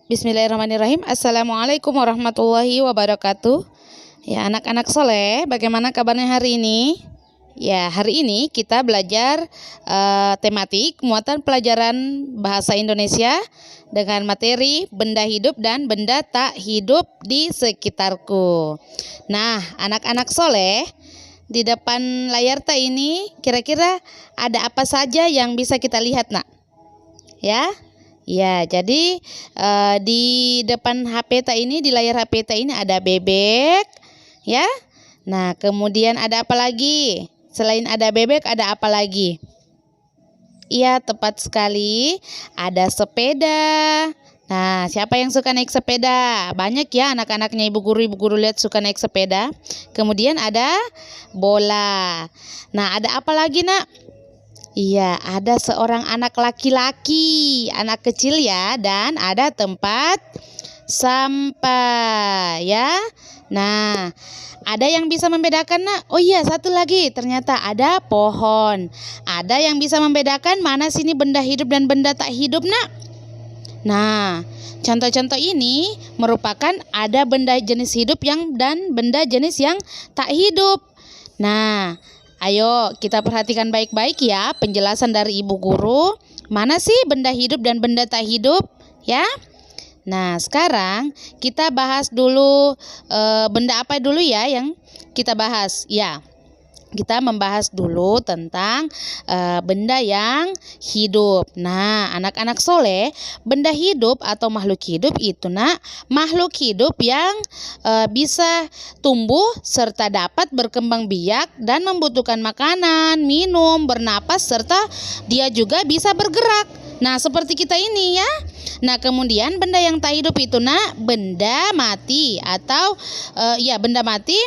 Bismillahirrahmanirrahim. Assalamualaikum warahmatullahi wabarakatuh. Ya, anak-anak soleh, bagaimana kabarnya hari ini? Ya, hari ini kita belajar tematik muatan pelajaran bahasa Indonesia dengan materi benda hidup dan benda tak hidup di sekitarku. Nah, anak-anak soleh, di depan layar tak ini kira-kira ada apa saja yang bisa kita lihat, nak? Ya. Ya, jadi di depan HP ta ini, di layar HP ta ini ada bebek, ya. Nah, kemudian ada apa lagi? Selain ada bebek, ada apa lagi? Iya, tepat sekali. Ada sepeda. Nah, siapa yang suka naik sepeda? Banyak ya anak-anaknya ibu guru lihat suka naik sepeda. Kemudian ada bola. Nah, ada apa lagi, nak? Iya, ada seorang anak laki-laki, anak kecil ya, dan ada tempat sampah ya. Nah, ada yang bisa membedakan, nak? Oh iya, satu lagi, ternyata ada pohon. Ada yang bisa membedakan mana sini benda hidup dan benda tak hidup, nak? Nah, contoh-contoh ini merupakan ada benda jenis hidup dan benda jenis yang tak hidup. Nah, ayo kita perhatikan baik-baik ya penjelasan dari ibu guru. Mana sih benda hidup dan benda tak hidup ya? Nah, sekarang kita bahas dulu benda apa dulu ya yang kita bahas. Ya, kita membahas dulu tentang benda yang hidup. Nah, anak-anak soleh, benda hidup atau makhluk hidup itu, nak, makhluk hidup yang bisa tumbuh serta dapat berkembang biak dan membutuhkan makanan, minum, bernapas, serta dia juga bisa bergerak. Nah, seperti kita ini ya. Nah, kemudian benda yang tak hidup itu, nak, benda mati atau benda mati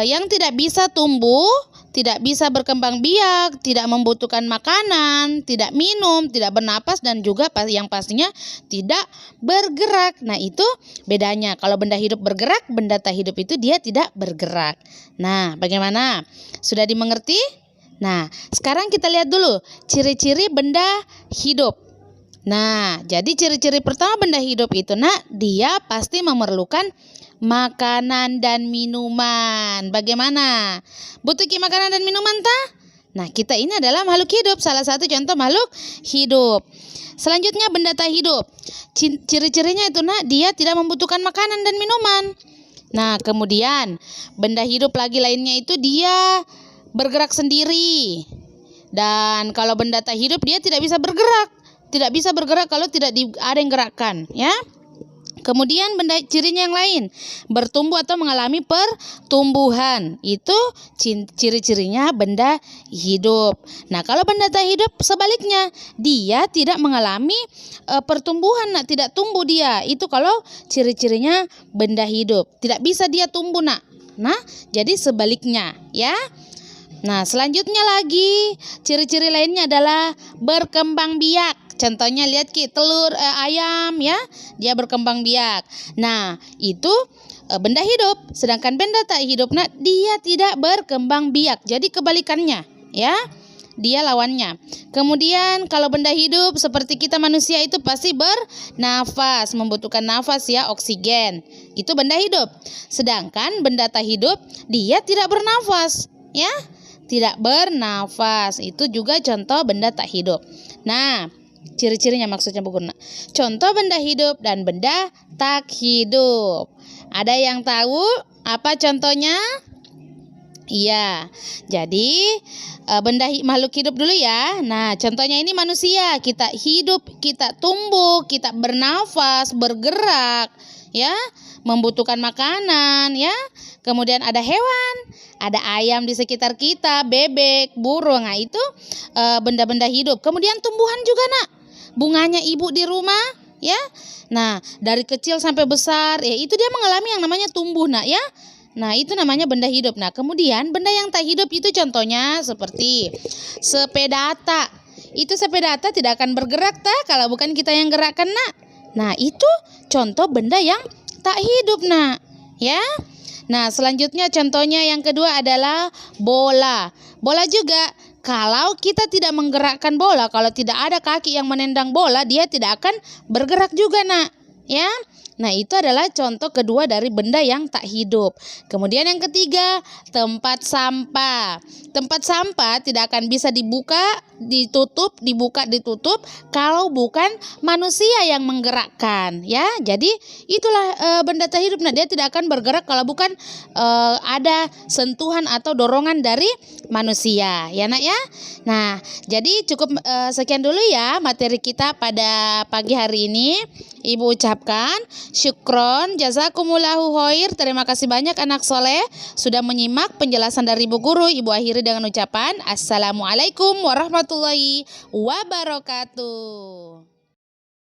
yang tidak bisa tumbuh, tidak bisa berkembang biak, tidak membutuhkan makanan, tidak minum, tidak bernapas, dan juga yang pastinya tidak bergerak. Nah, itu bedanya. Kalau benda hidup bergerak, benda tak hidup itu dia tidak bergerak. Nah, bagaimana? Sudah dimengerti? Nah, sekarang kita lihat dulu ciri-ciri benda hidup. Nah, jadi ciri-ciri pertama benda hidup itu, nak, dia pasti memerlukan makanan dan minuman. Bagaimana? Butuh makanan dan minuman tak? Nah, kita ini adalah makhluk hidup, salah satu contoh makhluk hidup. Selanjutnya benda tak hidup. Ciri-cirinya itu, nak, dia tidak membutuhkan makanan dan minuman. Nah, kemudian benda hidup lagi lainnya itu dia bergerak sendiri. Dan kalau benda tak hidup dia tidak bisa bergerak. Tidak bisa bergerak kalau tidak ada yang gerakkan, ya. Kemudian benda cirinya yang lain, bertumbuh atau mengalami pertumbuhan. Itu ciri-cirinya benda hidup. Nah, kalau benda tak hidup sebaliknya, dia tidak mengalami pertumbuhan, nak, tidak tumbuh dia. Itu kalau ciri-cirinya benda hidup. Tidak bisa dia tumbuh, nak. Nah, jadi sebaliknya, ya. Nah, selanjutnya lagi ciri-ciri lainnya adalah berkembang biak. Contohnya lihat telur ayam ya, dia berkembang biak. Nah, itu benda hidup. Sedangkan benda tak hidup, nah, dia tidak berkembang biak. Jadi kebalikannya ya. Dia lawannya. Kemudian kalau benda hidup seperti kita manusia itu pasti bernafas, membutuhkan nafas ya, oksigen. Itu benda hidup. Sedangkan benda tak hidup dia tidak bernafas ya. Tidak bernafas. Itu juga contoh benda tak hidup. Nah, ciri-cirinya maksudnya Bu Guna. Contoh benda hidup dan benda tak hidup. Ada yang tahu apa contohnya? Iya. Jadi benda makhluk hidup dulu ya. Nah, contohnya ini manusia. Kita hidup, kita tumbuh, kita bernafas, bergerak, ya, membutuhkan makanan, ya. Kemudian ada hewan, ada ayam di sekitar kita, bebek, burung. Nah, itu benda-benda hidup. Kemudian tumbuhan juga, nak. Bunganya ibu di rumah, ya. Nah, dari kecil sampai besar, ya, itu dia mengalami yang namanya tumbuh, nak, ya. Nah, itu namanya benda hidup. Nah, kemudian benda yang tak hidup itu contohnya seperti sepedata. Itu sepedata tidak akan bergerak tak kalau bukan kita yang gerakkan, nak. Nah, itu contoh benda yang tak hidup, nak, ya. Nah, selanjutnya contohnya yang kedua adalah bola. Bola juga, kalau kita tidak menggerakkan bola, kalau tidak ada kaki yang menendang bola, dia tidak akan bergerak juga, nak. ya. Nah, itu adalah contoh kedua dari benda yang tak hidup. Kemudian yang ketiga, tempat sampah. Tempat sampah tidak akan bisa dibuka, ditutup, dibuka, ditutup kalau bukan manusia yang menggerakkan, ya. Jadi itulah benda tak hidup. Nah, dia tidak akan bergerak kalau bukan ada sentuhan atau dorongan dari manusia, ya Nak ya. Nah, jadi cukup sekian dulu ya materi kita pada pagi hari ini. Ibu ucapkan syukron, jazakumullahu khair. Terima kasih banyak anak soleh sudah menyimak penjelasan dari Ibu Guru. Ibu akhiri dengan ucapan Assalamualaikum warahmatullahi wabarakatuh.